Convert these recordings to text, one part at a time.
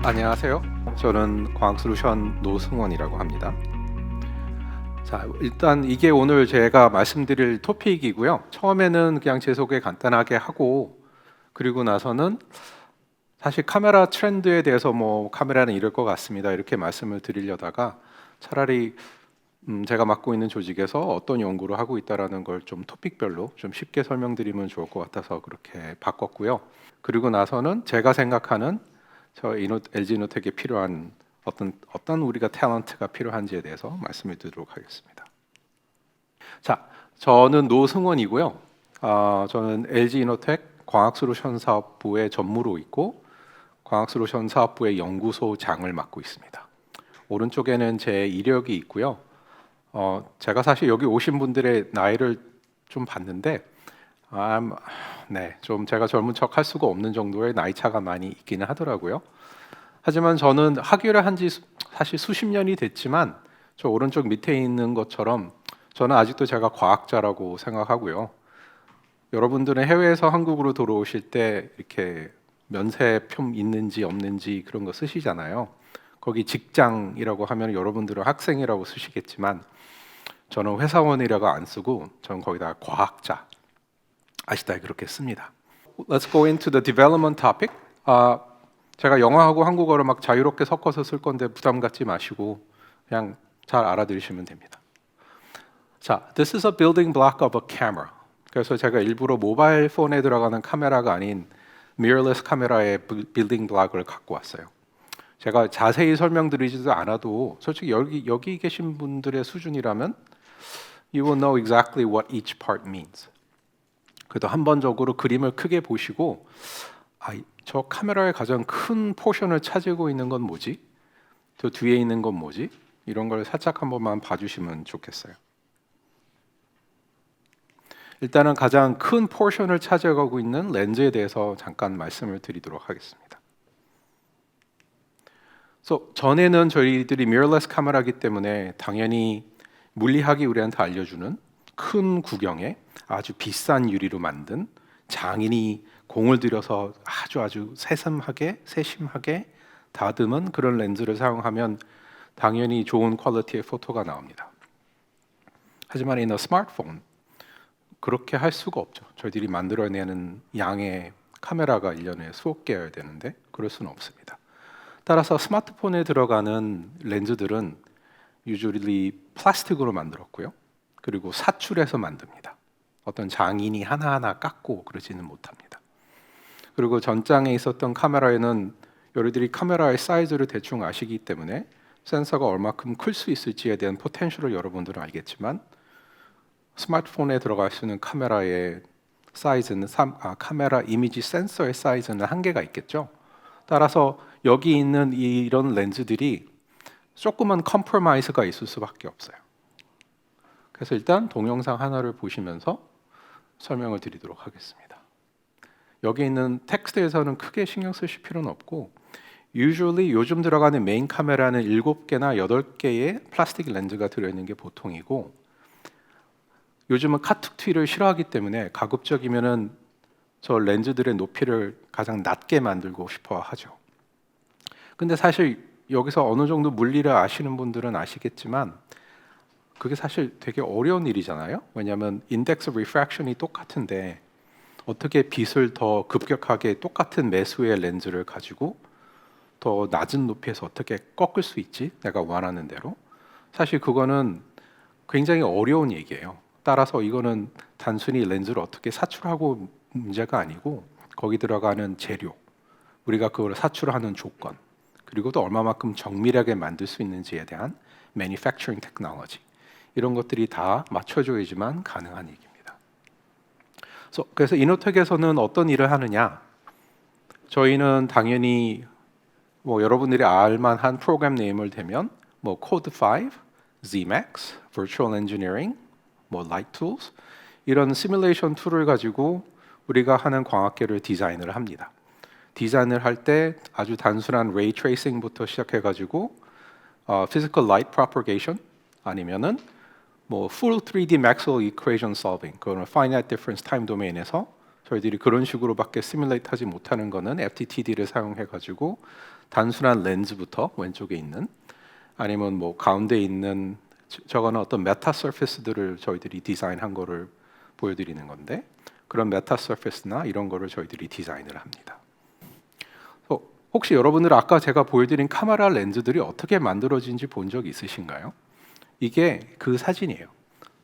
안녕하세요. 저는 광학솔루션 노승원이라고 합니다. 자, 일단 이게 오늘 제가 말씀드릴 토픽이고요. 처음에는 그냥 제 소개 간단하게 하고 그리고 나서는 사실 카메라 트렌드에 대해서 카메라는 이럴 것 같습니다. 이렇게 말씀을 드리려다가 차라리 제가 맡고 있는 조직에서 어떤 연구를 하고 있다라는 걸 좀 토픽별로 좀 쉽게 설명드리면 좋을 것 같아서 그렇게 바꿨고요. 그리고 나서는 제가 생각하는 LG이노텍에 필요한 어떤 우리가 탤런트가 필요한지에 대해서 말씀을 드리도록 하겠습니다. 자, 저는 노승원이고요. 저는 LG이노텍 광학솔루션 사업부의 전무로 있고 광학솔루션 사업부의 연구소장을 맡고 있습니다. 오른쪽에는 제 이력이 있고요. 제가 사실 여기 오신 분들의 나이를 좀 봤는데 좀 제가 젊은 척 할 수가 없는 정도의 나이 차가 많이 있기는 하더라고요. 하지만 저는 학위를 한 지 사실 수십 년이 됐지만 저 오른쪽 밑에 있는 것처럼 저는 아직도 제가 과학자라고 생각하고요. 여러분들은 해외에서 한국으로 들어오실 때 이렇게 면세품 있는지 없는지 그런 거 쓰시잖아요. 거기 직장이라고 하면 여러분들은 학생이라고 쓰시겠지만 저는 회사원이라고 안 쓰고 저는 거기다가 과학자 아시다에 그렇게 씁니다. Let's go into the development topic. 제가 영어하고 한국어를 막 자유롭게 섞어서 쓸 건데 부담 갖지 마시고 그냥 잘 알아들으시면 됩니다. 자, this is a building block of a camera. 그래서 제가 일부러 모바일 폰에 들어가는 카메라가 아닌 mirrorless 카메라의 빌딩 블록을 갖고 왔어요. 제가 자세히 설명드리지도 않아도 솔직히 여기 계신 분들의 수준이라면 you will know exactly what each part means. 그래도 한번적으로 그림을 크게 보시고 저 카메라의 가장 큰 포션을 차지하고 있는 건 뭐지? 저 뒤에 있는 건 뭐지? 이런 걸 살짝 한 번만 봐주시면 좋겠어요. 일단은 가장 큰 포션을 차지하고 있는 렌즈에 대해서 잠깐 말씀을 드리도록 하겠습니다. 전에는 저희들이 mirrorless 카메라이기 때문에 당연히 물리학이 우리한테 알려주는 큰 구경에 아주 비싼 유리로 만든 장인이 공을 들여서 아주 세심하게 다듬은 그런 렌즈를 사용하면 당연히 좋은 퀄리티의 포토가 나옵니다. 하지만 in a smartphone 그렇게 할 수가 없죠. 저희들이 만들어내는 양의 카메라가 1년에 수억 개여야 되는데 그럴 수는 없습니다. 따라서 스마트폰에 들어가는 렌즈들은 usually 플라스틱으로 만들었고요. 그리고 사출해서 만듭니다. 어떤 장인이 하나하나 깎고 그러지는 못합니다. 그리고 전장에 있었던 카메라에는 여러분들이 카메라의 사이즈를 대충 아시기 때문에 센서가 얼마큼 클 수 있을지에 대한 포텐셜을 여러분들은 알겠지만 스마트폰에 들어갈 수 있는 카메라의 사이즈는 카메라 이미지 센서의 사이즈는 한계가 있겠죠. 따라서 여기 있는 이런 렌즈들이 조그만 컴프로마이즈가 있을 수밖에 없어요. 그래서 일단 동영상 하나를 보시면서 설명을 드리도록 하겠습니다. 여기 있는 텍스트에서는 크게 신경 쓰실 필요는 없고 usually 요즘 들어가는 메인 카메라는 7개나 8개의 플라스틱 렌즈가 들어있는 게 보통이고 요즘은 카툭튀를 싫어하기 때문에 가급적이면은 저 렌즈들의 높이를 가장 낮게 만들고 싶어 하죠. 근데 사실 여기서 어느 정도 물리를 아시는 분들은 아시겠지만 그게 사실 되게 어려운 일이잖아요. 왜냐하면 인덱스 리프랙션이 똑같은데 어떻게 빛을 더 급격하게 똑같은 매수의 렌즈를 가지고 더 낮은 높이에서 어떻게 꺾을 수 있지? 내가 원하는 대로. 사실 그거는 굉장히 어려운 얘기예요. 따라서 이거는 단순히 렌즈를 어떻게 사출하고 문제가 아니고 거기 들어가는 재료, 우리가 그걸 사출하는 조건, 그리고 또 얼마만큼 정밀하게 만들 수 있는지에 대한 manufacturing technology 이런 것들이 다 맞춰줘야지만 가능한 얘기입니다. 그래서 이노텍에서는 어떤 일을 하느냐? 저희는 당연히 여러분들이 알만한 프로그램 네임을 대면 Code5, Zemax, Virtual Engineering, Light Tools 이런 시뮬레이션 툴을 가지고 우리가 하는 광학계를 디자인을 합니다. 디자인을 할 때 아주 단순한 레이 트레이싱부터 시작해가지고 physical light propagation 아니면은 full 3D Maxwell equation solving 그거는 finite difference time domain에서 저희들이 그런 식으로밖에 시뮬레이트 하지 못하는 거는 FTTD를 사용해가지고 단순한 렌즈부터 왼쪽에 있는 아니면 뭐 가운데 있는 저거는 어떤 메타 서페스들을 저희들이 디자인한 거를 보여드리는 건데 그런 메타 서페스나 이런 거를 저희들이 디자인을 합니다. 혹시 여러분들 아까 제가 보여드린 카메라 렌즈들이 어떻게 만들어진지 본 적 있으신가요? 이게 그 사진이에요.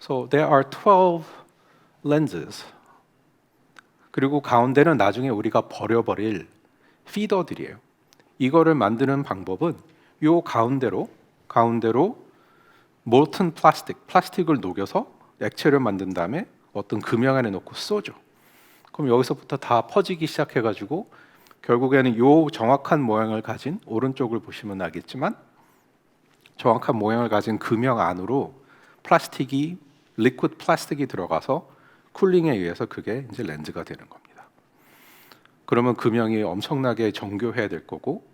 So there are 12 lenses. 그리고 가운데는 나중에 우리가 버려버릴 피더들이에요. 이거를 만드는 방법은 요 가운데로 몰튼 플라스틱을 녹여서 액체를 만든 다음에 어떤 금형 안에 넣고 쏘죠. 그럼 여기서부터 다 퍼지기 시작해가지고 결국에는 요 정확한 모양을 가진 오른쪽을 보시면 알겠지만 정확한 모양을 가진 금형 안으로 리퀴드 플라스틱이 들어가서 쿨링에 의해서 그게 이제 렌즈가 되는 겁니다. 그러면 금형이 엄청나게 정교해야 될 거고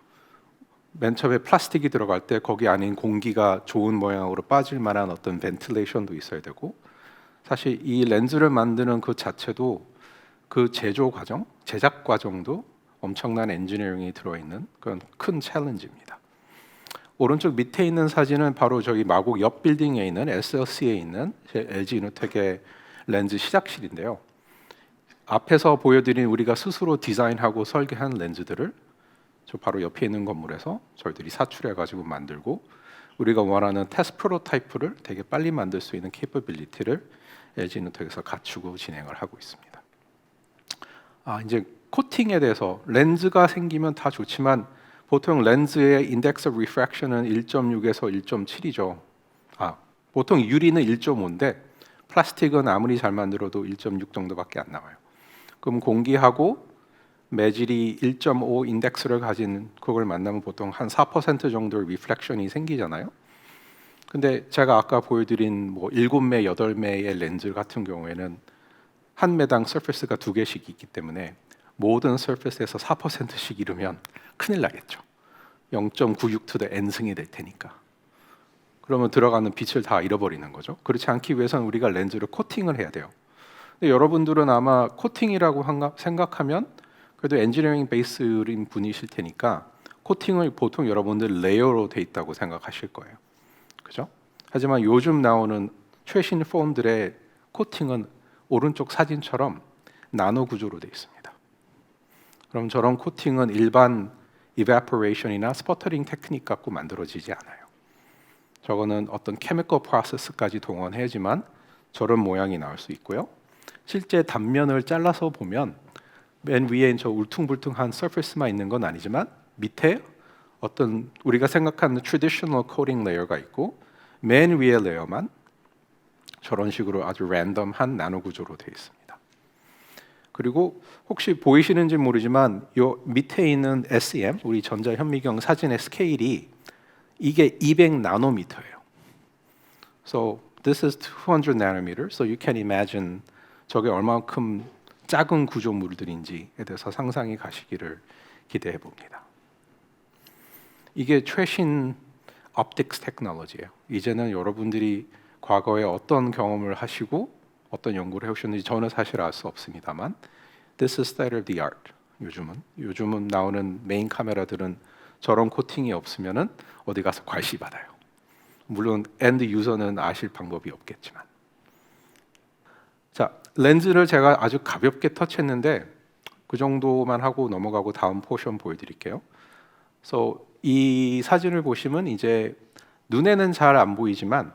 맨 처음에 플라스틱이 들어갈 때 거기 안에 공기가 좋은 모양으로 빠질 만한 어떤 벤틸레이션도 있어야 되고 사실 이 렌즈를 만드는 그 자체도 그 제작 과정도 엄청난 엔지니어링이 들어있는 그런 큰 챌린지입니다. 오른쪽 밑에 있는 사진은 바로 저기 마곡 옆 빌딩에 있는 SLC에 있는 LG 이노텍의 렌즈 시작실인데요. 앞에서 보여드린 우리가 스스로 디자인하고 설계한 렌즈들을 저 바로 옆에 있는 건물에서 저희들이 사출해가지고 만들고 우리가 원하는 테스트 프로타이프를 되게 빨리 만들 수 있는 케이퍼빌리티를 LG 이노텍에서 갖추고 진행을 하고 있습니다. 이제 코팅에 대해서 렌즈가 생기면 다 좋지만 보통 렌즈의 인덱스 오브 리프랙션은 1.6에서 1.7이죠. 보통 유리는 1.5인데 플라스틱은 아무리 잘 만들어도 1.6 정도밖에 안 나와요. 그럼 공기하고 매질이 1.5 인덱스를 가진 그걸 만나면 보통 한 4% 정도의 리플렉션이 생기잖아요. 근데 제가 아까 보여드린 뭐 7매, 8매의 렌즈 같은 경우에는 한 매당 서페스가 2개씩 있기 때문에 모든 서페스에서 4%씩 이르면 큰일 나겠죠. 0.96 to the n승이 될 테니까. 그러면 들어가는 빛을 다 잃어버리는 거죠. 그렇지 않기 위해서는 우리가 렌즈를 코팅을 해야 돼요. 근데 여러분들은 아마 코팅이라고 생각하면 그래도 엔지니어링 베이스인 분이실 테니까 코팅을 보통 여러분들 레이어로 돼 있다고 생각하실 거예요. 그죠? 하지만 요즘 나오는 최신 폰들의 코팅은 오른쪽 사진처럼 나노 구조로 돼 있습니다. 그럼 저런 코팅은 일반 evaporation이나 스퍼터링 테크닉 갖고 만들어지지 않아요. 저거는 어떤 케미컬 프로세스까지 동원해야지만 저런 모양이 나올 수 있고요. 실제 단면을 잘라서 보면 맨 위에 저 울퉁불퉁한 서페스만 있는 건 아니지만 밑에 어떤 우리가 생각하는 트래디셔널 코팅 레이어가 있고 맨 위에 레이어만 저런 식으로 아주 랜덤한 나노 구조로 되어 있습니다. 그리고 혹시 보이시는지 모르지만 요 밑에 있는 SEM 우리 전자현미경 사진의 스케일이 이게 200 나노미터예요. So this is 200 nanometers. So you can imagine 저게 얼마큼 작은 구조물들인지에 대해서 상상이 가시기를 기대해 봅니다. 이게 최신 optics 테크놀로지예요. 이제는 여러분들이 과거에 어떤 경험을 하시고 어떤 연구를 해오셨는지 저는 사실 알 수 없습니다만 this is state of the art. 요즘은 나오는 메인 카메라들은 저런 코팅이 없으면은 어디 가서 괄시 받아요. 물론 엔드 유저는 아실 방법이 없겠지만. 자, 렌즈를 제가 아주 가볍게 터치했는데 그 정도만 하고 넘어가고 다음 포션 보여드릴게요. So 이 사진을 보시면 이제 눈에는 잘 안 보이지만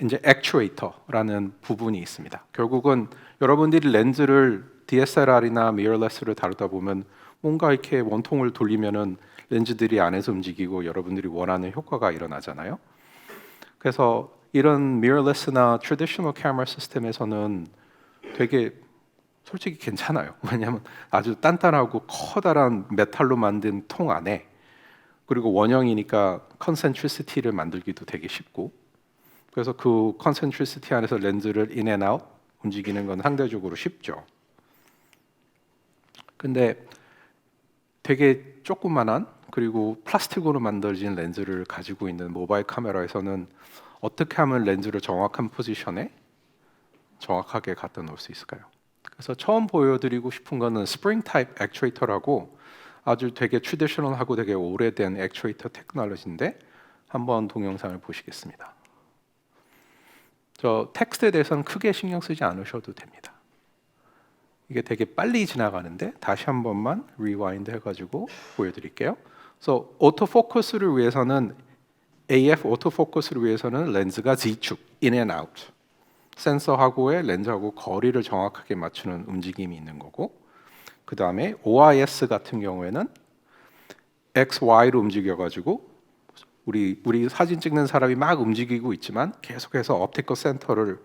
이제 액추에이터라는 부분이 있습니다. 결국은 여러분들이 렌즈를 DSLR이나 미러레스를 다루다 보면 뭔가 이렇게 원통을 돌리면은 렌즈들이 안에서 움직이고 여러분들이 원하는 효과가 일어나잖아요. 그래서 이런 미러레스나 트래디셔널 카메라 시스템에서는 되게 솔직히 괜찮아요. 왜냐하면 아주 단단하고 커다란 메탈로 만든 통 안에 그리고 원형이니까 컨센트리시티를 만들기도 되게 쉽고 그래서 그 컨센트리시티 안에서 렌즈를 인 앤 아웃 움직이는 건 상대적으로 쉽죠. 근데 되게 조그만한 그리고 플라스틱으로 만들어진 렌즈를 가지고 있는 모바일 카메라에서는 어떻게 하면 렌즈를 정확한 포지션에 정확하게 갖다 놓을 수 있을까요? 그래서 처음 보여드리고 싶은 거는 스프링 타입 액추에이터라고 아주 되게 트래디셔널하고 되게 오래된 액추에이터 테크놀로지인데 한번 동영상을 보시겠습니다. 저 텍스트에 대해서는 크게 신경 쓰지 않으셔도 됩니다. 이게 되게 빨리 지나가는데 다시 한 번만 리와인드 해가지고 보여드릴게요. 그래서 오토포커스를 위해서는 AF 오토포커스를 위해서는 렌즈가 Z축, in and out. 센서하고의 렌즈하고 거리를 정확하게 맞추는 움직임이 있는 거고, 그 다음에 OIS 같은 경우에는 X, Y로 움직여가지고 우리 사진 찍는 사람이 막 움직이고 있지만 계속해서 옵티컬 센터를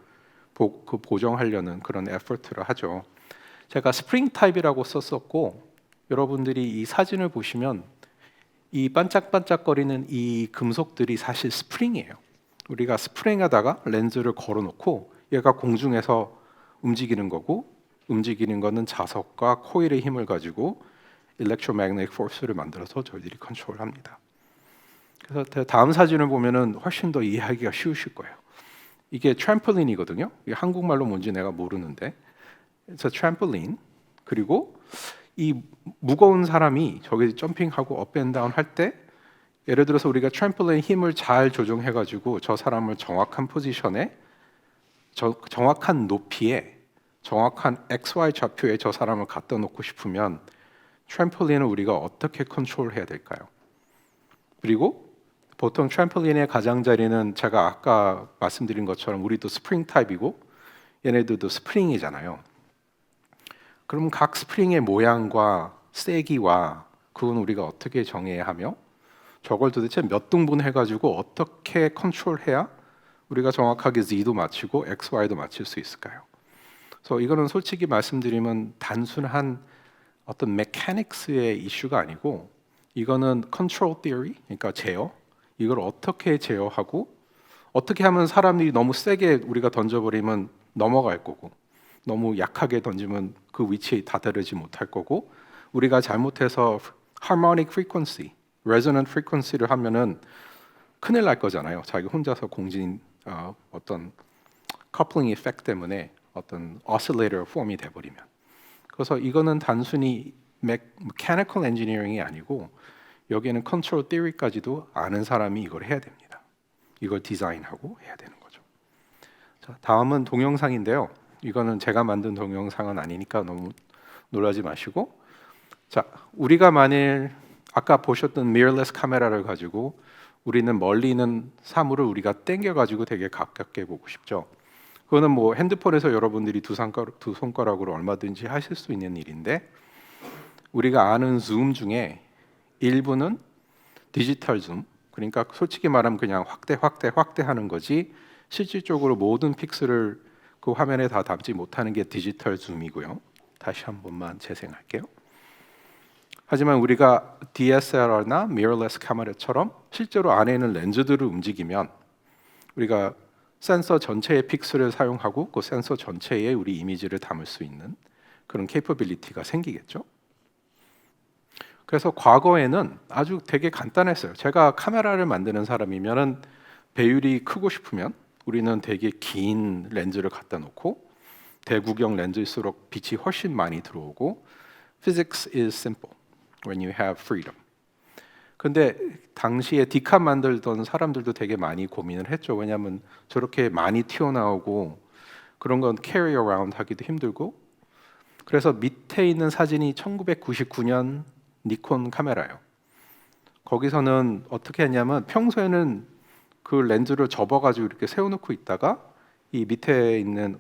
보정하려는 그런 에포트를 하죠. 제가 스프링 타입이라고 썼었고, 여러분들이 이 사진을 보시면 이 반짝반짝거리는 이 금속들이 사실 스프링이에요. 우리가 스프링에다가 렌즈를 걸어놓고 얘가 공중에서 움직이는 거고, 움직이는 거는 자석과 코일의 힘을 가지고 electromagnetic force를 만들어서 저희들이 컨트롤합니다. 그래서 다음 사진을 보면은 훨씬 더 이해하기가 쉬우실 거예요. 이게 트램폴린이거든요. 이게 한국말로 뭔지 내가 모르는데, 그래서 트램폴린. 그리고 이 무거운 사람이 저기 점핑하고 업앤다운 할 때, 예를 들어서 우리가 트램폴린 힘을 잘 조정해가지고 저 사람을 정확한 포지션에, 정확한 높이에, 정확한 XY 좌표에 저 사람을 갖다 놓고 싶으면 트램폴린을 우리가 어떻게 컨트롤해야 될까요? 그리고 보통 트램폴린의 가장자리는 제가 아까 말씀드린 것처럼 우리도 스프링 타입이고 얘네들도 스프링이잖아요. 그럼 각 스프링의 모양과 세기와 그건 우리가 어떻게 정해야 하며 저걸 도대체 몇 등분 해가지고 어떻게 컨트롤해야 우리가 정확하게 Z도 맞추고 X, Y도 맞출 수 있을까요? 그래서 이거는 솔직히 말씀드리면 단순한 어떤 메카닉스의 이슈가 아니고 이거는 컨트롤 티어리, 그러니까 제어. 이걸 어떻게 제어하고 어떻게 하면 사람이 너무 세게 우리가 던져버리면 넘어갈 거고 너무 약하게 던지면 그 위치에 다다르지 못할 거고 우리가 잘못해서 harmonic frequency, resonant frequency를 하면은 큰일 날 거잖아요. 자기 혼자서 공진 어떤 coupling effect 때문에 어떤 oscillator 폼이 돼버리면. 그래서 이거는 단순히 mechanical engineering이 아니고 여기에는 control theory까지도 아는 사람이 이걸 해야 됩니다. 이걸 디자인하고 해야 되는 거죠. 자, 다음은 동영상인데요. 이거는 제가 만든 동영상은 아니니까 너무 놀라지 마시고, 자, 우리가 만일 아까 보셨던 mirrorless 카메라를 가지고 우리는 멀리 있는 사물을 우리가 당겨 가지고 되게 가깝게 보고 싶죠. 그거는 뭐 핸드폰에서 여러분들이 두 손가락으로 얼마든지 하실 수 있는 일인데 우리가 아는 줌 중에 일부는 디지털 줌, 그러니까 솔직히 말하면 그냥 확대하는 거지 실질적으로 모든 픽셀을 그 화면에 다 담지 못하는 게 디지털 줌이고요. 다시 한 번만 재생할게요. 하지만 우리가 DSLR나 mirrorless 카메라처럼 실제로 안에 있는 렌즈들을 움직이면 우리가 센서 전체의 픽셀을 사용하고 그 센서 전체에 우리 이미지를 담을 수 있는 그런 케이퍼빌리티가 생기겠죠. 그래서 과거에는 아주 되게 간단했어요. 제가 카메라를 만드는 사람이면은 배율이 크고 싶으면 우리는 되게 긴 렌즈를 갖다 놓고 대구경 렌즈일수록 빛이 훨씬 많이 들어오고 Physics is simple when you have freedom. 근데 당시에 디카 만들던 사람들도 되게 많이 고민을 했죠. 왜냐하면 저렇게 많이 튀어나오고 그런 건 carry around 하기도 힘들고 그래서 밑에 있는 사진이 1999년 니콘 카메라예요. 거기서는 어떻게 했냐면 평소에는 그 렌즈를 접어가지고 이렇게 세워놓고 있다가 이 밑에 있는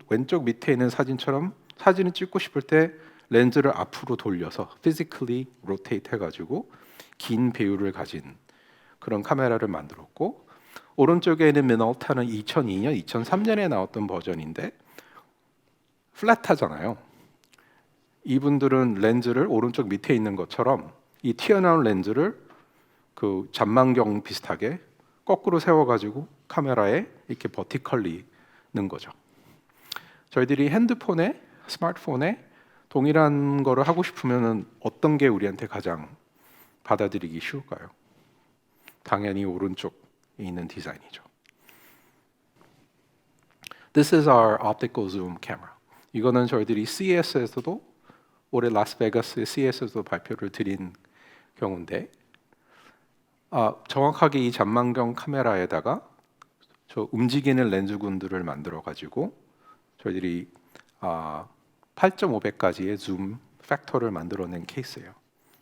왼쪽 밑에 있는 사진처럼 사진을 찍고 싶을 때 렌즈를 앞으로 돌려서 physically rotate 해가지고 긴 배율을 가진 그런 카메라를 만들었고 오른쪽에 있는 미널타는 2002년, 2003년에 나왔던 버전인데 플랫하잖아요. 이분들은 렌즈를 오른쪽 밑에 있는 것처럼 이 튀어나온 렌즈를 그 잔망경 비슷하게 거꾸로 세워가지고 카메라에 이렇게 버티컬리 넣은 거죠. 저희들이 핸드폰에, 스마트폰에 동일한 거를 하고 싶으면은 어떤 게 우리한테 가장 받아들이기 쉬울까요? 당연히 오른쪽에 있는 디자인이죠. This is our optical zoom camera. 이거는 저희들이 CES에서도 올해 라스베가스 CES에서도 발표를 드린 경우인데 정확하게 이 잔망경 카메라에다가 저 움직이는 렌즈군들을 만들어 가지고 저희들이 8.5배까지의 줌 팩터를 만들어낸 케이스예요.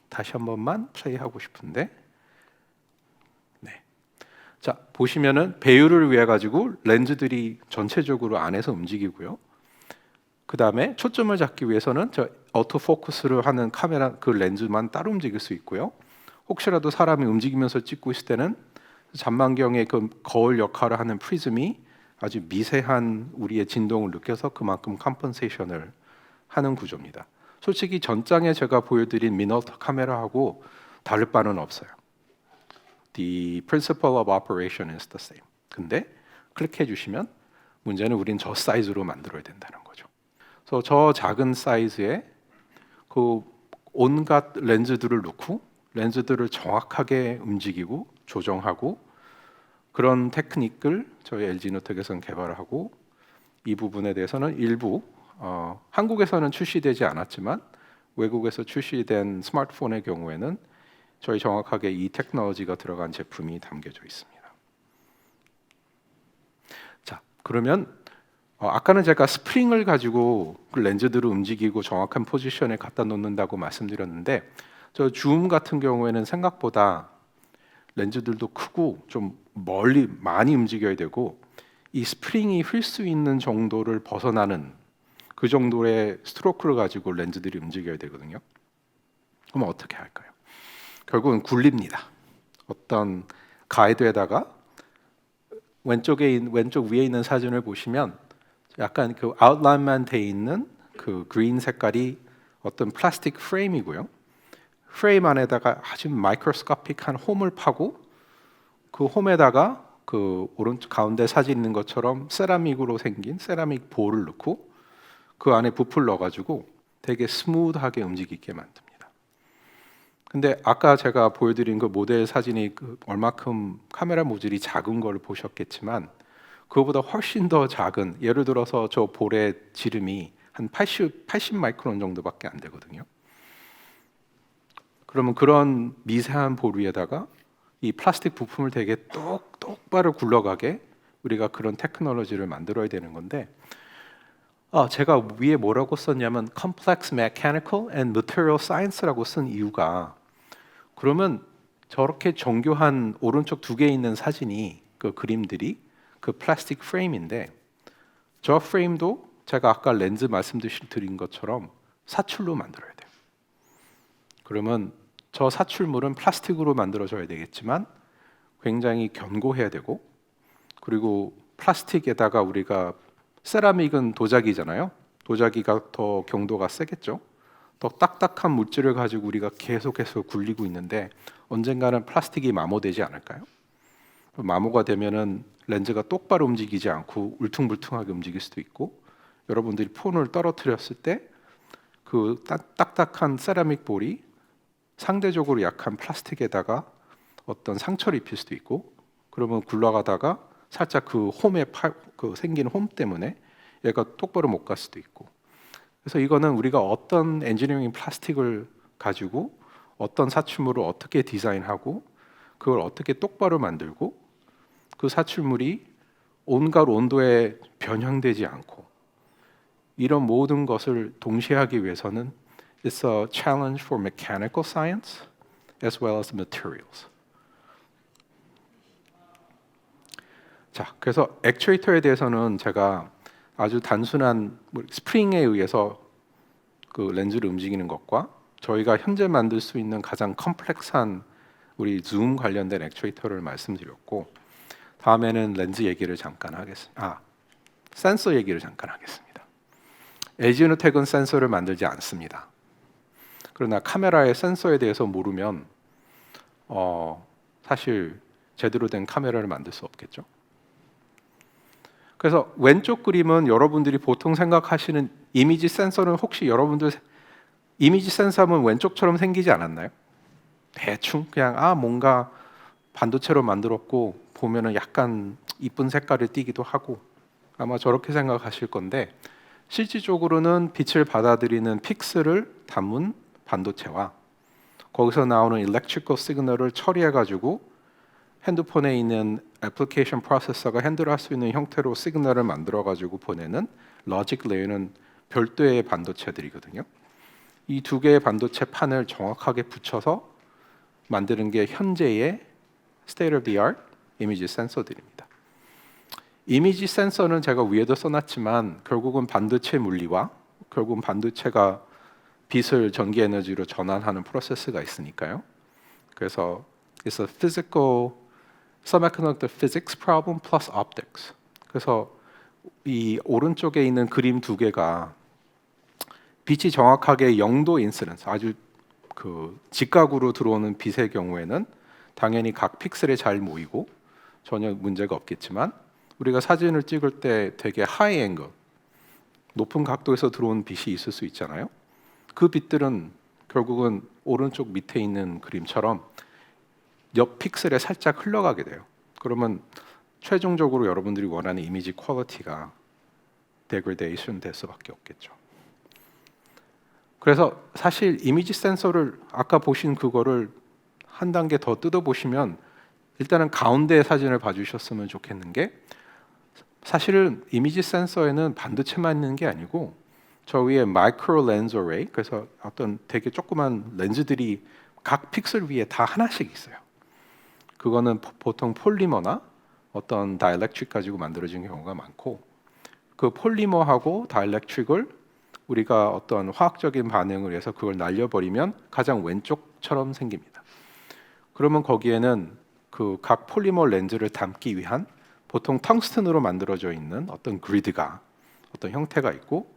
다시 한 번만 플레이하고 싶은데, 네. 자 보시면은 배율을 위해 가지고 렌즈들이 전체적으로 안에서 움직이고요. 그 다음에 초점을 잡기 위해서는 저 오토 포커스를 하는 카메라 그 렌즈만 따로 움직일 수 있고요. 혹시라도 사람이 움직이면서 찍고 있을 때는 잔망경의 그 거울 역할을 하는 프리즘이 아주 미세한 우리의 진동을 느껴서 그만큼 컴pen세이션을 하는 구조입니다. 솔직히 전장에 제가 보여드린 미너터 카메라하고 다를 바는 없어요. The principle of operation is the same. 근데 클릭해 주시면 문제는 우린 저 사이즈로 만들어야 된다는 거죠. 그래서 저 작은 사이즈에 그 온갖 렌즈들을 넣고 렌즈들을 정확하게 움직이고 조정하고 그런 테크닉을 저희 LG노텍에서는 개발하고 이 부분에 대해서는 일부 한국에서는 출시되지 않았지만 외국에서 출시된 스마트폰의 경우에는 저희 정확하게 이 테크놀로지가 들어간 제품이 담겨져 있습니다. 자, 그러면 아까는 제가 스프링을 가지고 그 렌즈들을 움직이고 정확한 포지션에 갖다 놓는다고 말씀드렸는데 저 줌 같은 경우에는 생각보다 렌즈들도 크고 좀 멀리 많이 움직여야 되고 이 스프링이 휠 수 있는 정도를 벗어나는 그 정도의 스트로크를 가지고 렌즈들이 움직여야 되거든요. 그럼 어떻게 할까요? 결국은 굴립니다. 어떤 가이드에다가 왼쪽 위에 있는 사진을 보시면 약간 그 아웃라인만 돼 있는 그 그린 색깔이 어떤 플라스틱 프레임이고요. 프레임 안에다가 아주 마이크로스코픽한 홈을 파고 그 홈에다가 그 오른쪽 가운데 사진 있는 것처럼 세라믹으로 생긴 세라믹 볼을 넣고 그 안에 부풀 넣어가지고 되게 스무드하게 움직이게 만듭니다. 근데 아까 제가 보여드린 그 모델 사진이 그 얼마큼 카메라 모듈이 작은 걸 보셨겠지만 그거보다 훨씬 더 작은 예를 들어서 저 볼의 지름이 한 80 마이크론 정도밖에 안 되거든요. 그러면 그런 미세한 볼 위에다가 이 플라스틱 부품을 되게 똑바로 굴러가게 우리가 그런 테크놀로지를 만들어야 되는 건데 제가 위에 뭐라고 썼냐면 Complex Mechanical and Material Science라고 쓴 이유가 그러면 저렇게 정교한 오른쪽 두 개 있는 사진이 그 그림들이 그 플라스틱 프레임인데 저 프레임도 제가 아까 렌즈 말씀드린 것처럼 사출로 만들어야 돼요. 그러면 저 사출물은 플라스틱으로 만들어져야 되겠지만 굉장히 견고해야 되고 그리고 플라스틱에다가 우리가 세라믹은 도자기잖아요. 도자기가 더 경도가 세겠죠. 더 딱딱한 물질을 가지고 우리가 계속해서 굴리고 있는데 언젠가는 플라스틱이 마모되지 않을까요? 마모가 되면은 렌즈가 똑바로 움직이지 않고 울퉁불퉁하게 움직일 수도 있고 여러분들이 폰을 떨어뜨렸을 때 그 딱딱한 세라믹 볼이 상대적으로 약한 플라스틱에다가 어떤 상처를 입힐 수도 있고 그러면 굴러가다가 살짝 그 홈에 그 생긴 홈 때문에 얘가 똑바로 못 갈 수도 있고 그래서 이거는 우리가 어떤 엔지니어링 플라스틱을 가지고 어떤 사출물을 어떻게 디자인하고 그걸 어떻게 똑바로 만들고 그 사출물이 온갖 온도에 변형되지 않고 이런 모든 것을 동시에 하기 위해서는 It's a challenge for mechanical science as well as materials. 자, 그래서 액추에이터에 대해서는 제가 아주 단순한 스프링에 의해서 그 렌즈를 움직이는 것과 저희가 현재 만들 수 있는 가장 컴플렉스한 우리 줌 관련된 액추에이터를 말씀드렸고 다음에는 렌즈 얘기를 잠깐 하겠습니다. 센서 얘기를 잠깐 하겠습니다. LG노텍은 센서를 만들지 않습니다. 그러나 카메라의 센서에 대해서 모르면 사실 제대로 된 카메라를 만들 수 없겠죠. 그래서 왼쪽 그림은 여러분들이 보통 생각하시는 이미지 센서는 혹시 여러분들 이미지 센서 하면 왼쪽처럼 생기지 않았나요? 대충 그냥 뭔가 반도체로 만들었고 보면은 약간 이쁜 색깔을 띠기도 하고 아마 저렇게 생각하실 건데 실질적으로는 빛을 받아들이는 픽셀을 담은 반도체와 거기서 나오는 일렉트리컬 시그널을 처리해가지고 핸드폰에 있는 애플리케이션 프로세서가 핸들할 수 있는 형태로 시그널을 만들어가지고 보내는 로직 레이어는 별도의 반도체들이거든요. 이 두 개의 반도체 판을 정확하게 붙여서 만드는 게 현재의 state of the art 이미지 센서들입니다. 이미지 센서는 제가 위에도 써놨지만 결국은 반도체 물리와 결국은 반도체가 빛을 전기 에너지로 전환하는 프로세스가 있으니까요. 그래서 it's a physical semiconductor physics problem plus optics. 그래서 이 오른쪽에 있는 그림 두 개가 빛이 정확하게 0도 인시던스, 아주 그 직각으로 들어오는 빛의 경우에는 당연히 각 픽셀에 잘 모이고 전혀 문제가 없겠지만 우리가 사진을 찍을 때 되게 하이 앵글, 높은 각도에서 들어오는 빛이 있을 수 있잖아요. 그 빛들은 결국은 오른쪽 밑에 있는 그림처럼 옆 픽셀에 살짝 흘러가게 돼요. 그러면 최종적으로 여러분들이 원하는 이미지 퀄리티가 데그레데이션 될 수밖에 없겠죠. 그래서 사실 이미지 센서를 아까 보신 그거를 한 단계 더 뜯어보시면 일단은 가운데 사진을 봐주셨으면 좋겠는 게 사실은 이미지 센서에는 반도체만 있는 게 아니고 저 위에 마이크로 렌즈 어레이, 그래서 어떤 되게 조그만 렌즈들이 각 픽셀 위에 다 하나씩 있어요. 그거는 보통 폴리머나 어떤 다이렉트릭 가지고 만들어진 경우가 많고 그 폴리머하고 다이렉트릭을 우리가 어떤 화학적인 반응을 해서 그걸 날려버리면 가장 왼쪽처럼 생깁니다. 그러면 거기에는 그 각 폴리머 렌즈를 담기 위한 보통 텅스텐으로 만들어져 있는 어떤 그리드가 어떤 형태가 있고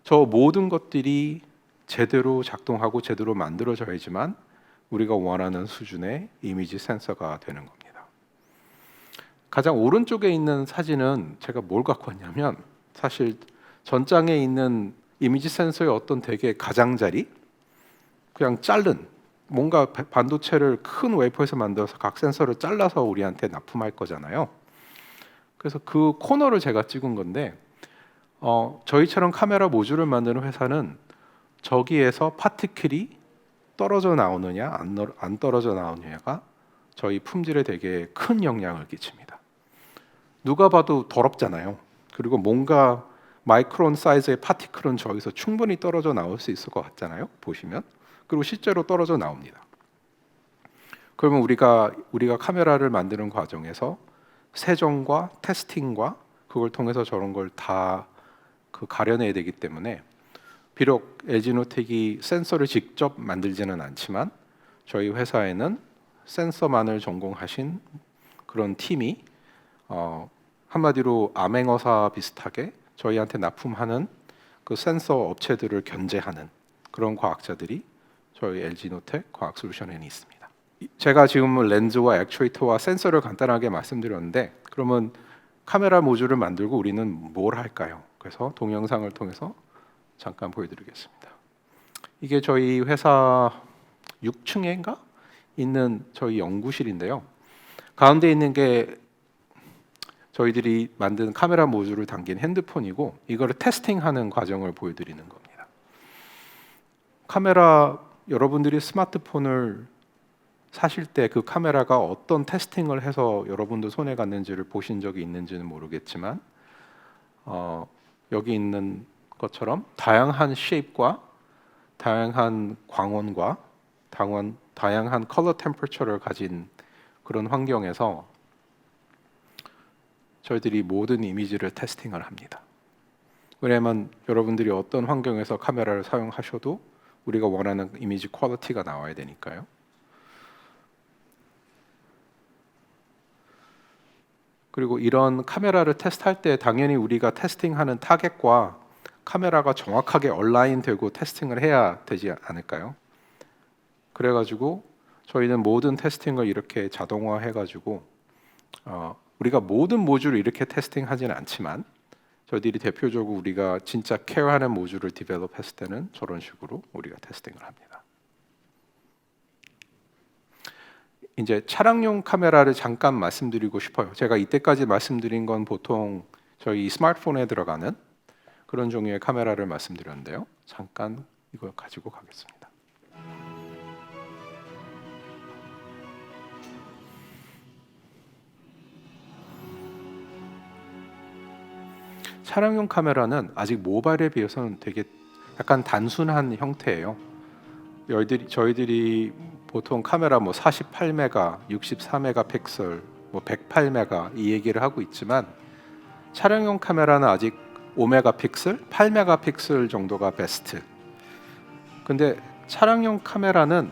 저 모든 것들이 제대로 작동하고 제대로 만들어져야지만 우리가 원하는 수준의 이미지 센서가 되는 겁니다. 가장 오른쪽에 있는 사진은 제가 뭘 갖고 왔냐면 사실 전장에 있는 이미지 센서의 어떤 되게 가장자리, 그냥 자른 뭔가 반도체를 큰 웨이퍼에서 만들어서 각 센서를 잘라서 우리한테 납품할 거잖아요. 그래서 그 코너를 제가 찍은 건데 저희처럼 카메라 모듈을 만드는 회사는 저기에서 파티클이 떨어져 나오느냐 안 떨어져 나오느냐가 저희 품질에 되게 큰 영향을 끼칩니다. 누가 봐도 더럽잖아요. 그리고 뭔가 마이크론 사이즈의 파티클은 저기서 충분히 떨어져 나올 수 있을 것 같잖아요. 보시면. 그리고 실제로 떨어져 나옵니다. 그러면 우리가 카메라를 만드는 과정에서 세정과 테스팅과 그걸 통해서 저런 걸 다 가려내야 되기 때문에 비록 LG노텍이 센서를 직접 만들지는 않지만 저희 회사에는 센서만을 전공하신 그런 팀이 한마디로 암행어사 비슷하게 저희한테 납품하는 그 센서 업체들을 견제하는 그런 과학자들이 저희 LG노텍 과학솔루션에 있습니다. 제가 지금 렌즈와 액추에이터와 센서를 간단하게 말씀드렸는데 그러면 카메라 모듈을 만들고 우리는 뭘 할까요? 그래서 동영상을 통해서 잠깐 보여드리겠습니다. 이게 저희 회사 6층인가 있는 저희 연구실인데요. 가운데 있는 게 저희들이 만든 카메라 모듈을 담긴 핸드폰이고 이거를 테스팅하는 과정을 보여드리는 겁니다. 카메라 여러분들이 스마트폰을 사실 때 그 카메라가 어떤 테스팅을 해서 여러분도 손에 갔는지를 보신 적이 있는지는 모르겠지만 여기 있는 것처럼 다양한 쉐입과 다양한 광원과 다양한 컬러 템퍼처를 가진 그런 환경에서 저희들이 모든 이미지를 테스팅을 합니다. 왜냐하면 여러분들이 어떤 환경에서 카메라를 사용하셔도 우리가 원하는 이미지 퀄리티가 나와야 되니까요. 그리고 이런 카메라를 테스트할 때 당연히 우리가 테스팅하는 타겟과 카메라가 정확하게 얼라인되고 테스팅을 해야 되지 않을까요? 그래가지고 저희는 모든 테스팅을 이렇게 자동화해가지고 우리가 모든 모듈을 이렇게 테스팅하지는 않지만 저희들이 대표적으로 우리가 진짜 케어하는 모듈을 디벨롭했을 때는 저런 식으로 우리가 테스팅을 합니다. 이제 차량용 카메라를 잠깐 말씀드리고 싶어요. 제가 이때까지 말씀드린 건 보통 저희 스마트폰에 들어가는 그런 종류의 카메라를 말씀드렸는데요. 잠깐 이걸 가지고 가겠습니다. 촬영용 카메라는 아직 모바일에 비해서는 되게 약간 단순한 형태예요. 저희들이 보통 카메라 뭐 48메가, 64메가픽셀, 뭐 108메가 이 얘기를 하고 있지만 촬영용 카메라는 아직 5메가픽셀, 8메가픽셀 정도가 베스트. 근데 촬영용 카메라는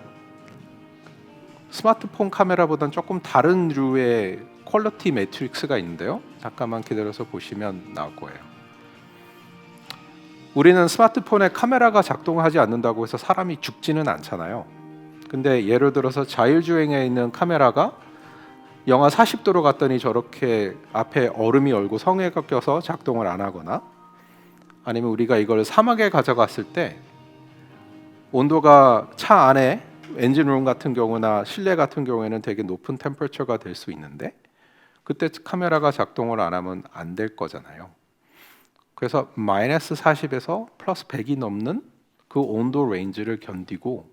스마트폰 카메라보다는 조금 다른 류의 퀄리티 매트릭스가 있는데요. 잠깐만 기다려서 보시면 나올 거예요. 우리는 스마트폰에 카메라가 작동하지 않는다고 해서 사람이 죽지는 않잖아요. 근데 예를 들어서 자율주행에 있는 카메라가 영하 40도로 갔더니 저렇게 앞에 얼음이 얼고 성에가 껴서 작동을 안 하거나, 아니면 우리가 이걸 사막에 가져갔을 때 온도가 차 안에 엔진룸 같은 경우나 실내 같은 경우에는 되게 높은 템퍼처가 될 수 있는데 그때 카메라가 작동을 안 하면 안 될 거잖아요. 그래서 마이너스 40에서 플러스 100이 넘는 그 온도 레인지를 견디고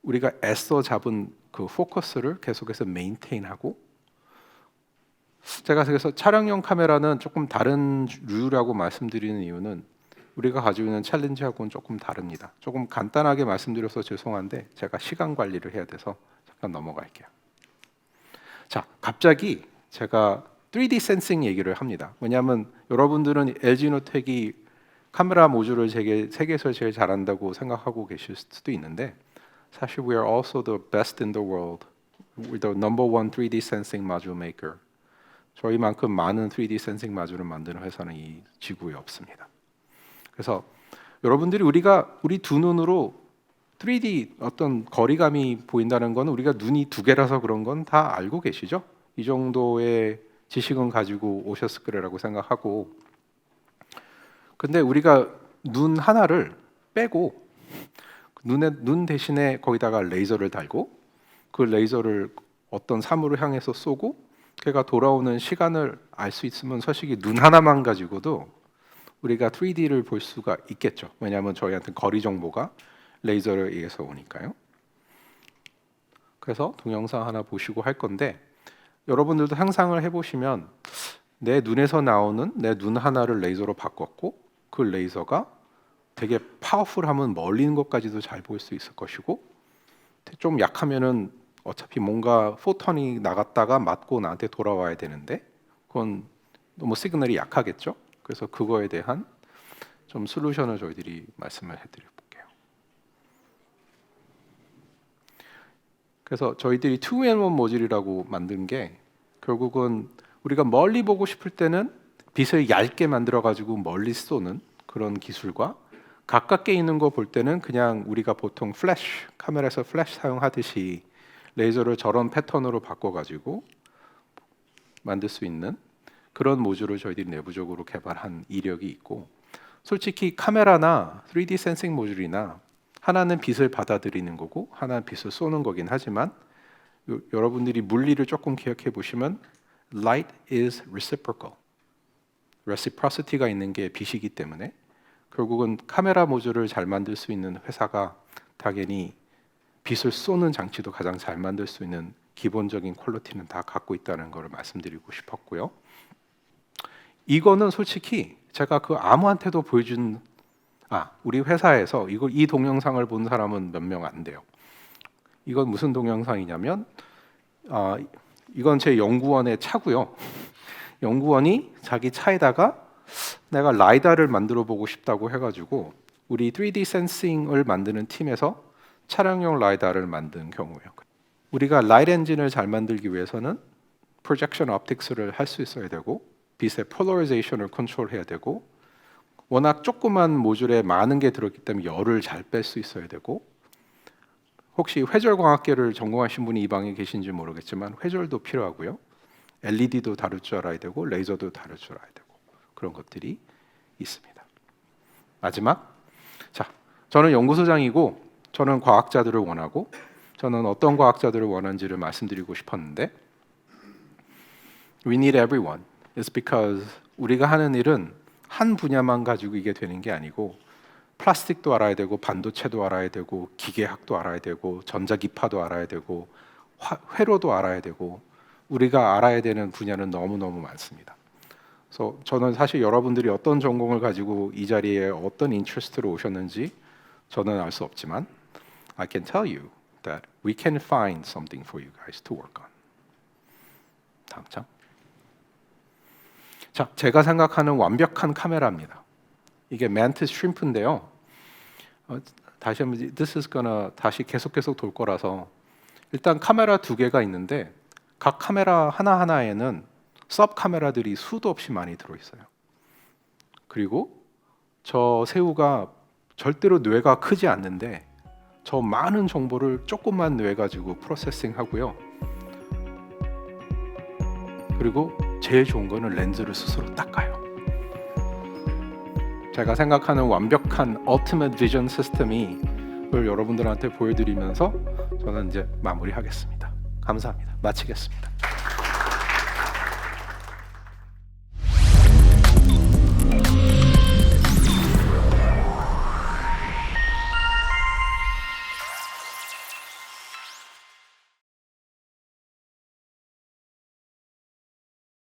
우리가 애써 잡은 그 포커스를 계속해서 메인테인하고, 제가 그래서 촬영용 카메라는 조금 다른 류라고 말씀드리는 이유는 우리가 가지고 있는 챌린지하고는 조금 다릅니다. 조금 간단하게 말씀드려서 죄송한데 제가 시간 관리를 해야 돼서 잠깐 넘어갈게요. 자, 갑자기 제가 3D 센싱 얘기를 합니다. 왜냐하면 여러분들은 LG노텍이 카메라 모듈을 세계에서 제일 잘한다고 생각하고 계실 수도 있는데 사실 we are also the best in the world. We're the number one 3D sensing module maker. 저희만큼 많은 3D 센싱 마듈을 만드는 회사는 이 지구에 없습니다. 그래서 여러분들이 우리 두 눈으로 3D 어떤 거리감이 보인다는 건 우리가 눈이 두 개라서 그런 건 다 알고 계시죠? 이 정도의 지식은 가지고 오셨을 거라고 생각하고, 근데 우리가 눈 하나를 빼고 눈 대신에 거기다가 레이저를 달고 그 레이저를 어떤 사물을 향해서 쏘고 걔가 돌아오는 시간을 알 수 있으면 솔직히 눈 하나만 가지고도 우리가 3D를 볼 수가 있겠죠. 왜냐하면 저희한테 거리 정보가 레이저를 의해서 오니까요. 그래서 동영상 하나 보시고 할 건데 여러분들도 상상을 해보시면 내 눈에서 나오는 내 눈 하나를 레이저로 바꿨고 그 레이저가 되게 파워풀하면 멀리 있는 것까지도 잘 볼 수 있을 것이고 좀 약하면은 어차피 뭔가 포턴이 나갔다가 맞고 나한테 돌아와야 되는데 그건 너무 시그널이 약하겠죠. 그래서 그거에 대한 좀 솔루션을 저희들이 말씀을 해드려 볼게요. 그래서 저희들이 2-in-1 모듈이라고 만든 게 결국은 우리가 멀리 보고 싶을 때는 빛을 얇게 만들어 가지고 멀리 쏘는 그런 기술과 가깝게 있는 거 볼 때는 그냥 우리가 보통 플래시 카메라에서 플래시 사용하듯이 레이저를 저런 패턴으로 바꿔 가지고 만들 수 있는 그런 모듈을 저희들이 내부적으로 개발한 이력이 있고, 솔직히 카메라나 3D 센싱 모듈이나 하나는 빛을 받아들이는 거고 하나는 빛을 쏘는 거긴 하지만 여러분들이 물리를 조금 기억해 보시면 light is reciprocal, reciprocity가 있는 게 빛이기 때문에 결국은 카메라 모듈을 잘 만들 수 있는 회사가 당연히 빛을 쏘는 장치도 가장 잘 만들 수 있는 기본적인 퀄리티는 다 갖고 있다는 걸 말씀드리고 싶었고요. 이거는 솔직히 제가 그 아무한테도 보여준 우리 회사에서 이 동영상을 본 사람은 몇 명 안 돼요. 이건 무슨 동영상이냐면 이건 제 연구원의 차고요. 연구원이 자기 차에다가 내가 라이다를 만들어 보고 싶다고 해가지고 우리 3D 센싱을 만드는 팀에서 차량용 라이다를 만든 경우예요. 우리가 라이트 엔진을 잘 만들기 위해서는 프로젝션 옵틱스를 할 수 있어야 되고 빛의 폴러라이제이션을 컨트롤해야 되고 워낙 조그만 모듈에 많은 게 들어있기 때문에 열을 잘 뺄 수 있어야 되고, 혹시 회절광학계를 전공하신 분이 이 방에 계신지 모르겠지만 회절도 필요하고요. LED도 다룰 줄 알아야 되고 레이저도 다룰 줄 알아야 되고 그런 것들이 있습니다. 마지막, 저는 연구소장이고 저는 과학자들을 원하고 저는 어떤 과학자들을 원하는지를 말씀드리고 싶었는데 We need everyone. It's because 우리가 하는 일은 한 분야만 가지고 이게 되는 게 아니고 플라스틱도 알아야 되고 반도체도 알아야 되고 기계학도 알아야 되고 전자기파도 알아야 되고 회로도 알아야 되고 우리가 알아야 되는 분야는 너무너무 많습니다. 그래서 저는 사실 여러분들이 어떤 전공을 가지고 이 자리에 어떤 인트레스트로 오셨는지 저는 알 수 없지만 I can tell you that we can find something for you guys to work on. 다음 장. 자, 제가 생각하는 완벽한 카메라입니다. 이게 Mantis Shrimp인데요. 다시 한번 this is gonna 다시 계속 돌 거라서 일단 카메라 두 개가 있는데 각 카메라 하나하나에는 서브 카메라들이 수도 없이 많이 들어 있어요. 그리고 저 새우가 절대로 뇌가 크지 않는데 저 많은 정보를 조금만 뇌 가지고 프로세싱 하고요. 그리고 제일 좋은 거는 렌즈를 스스로 닦아요. 제가 생각하는 완벽한 Ultimate Vision 시스템이 그걸 여러분들한테 보여드리면서 저는 이제 마무리하겠습니다. 감사합니다. 마치겠습니다.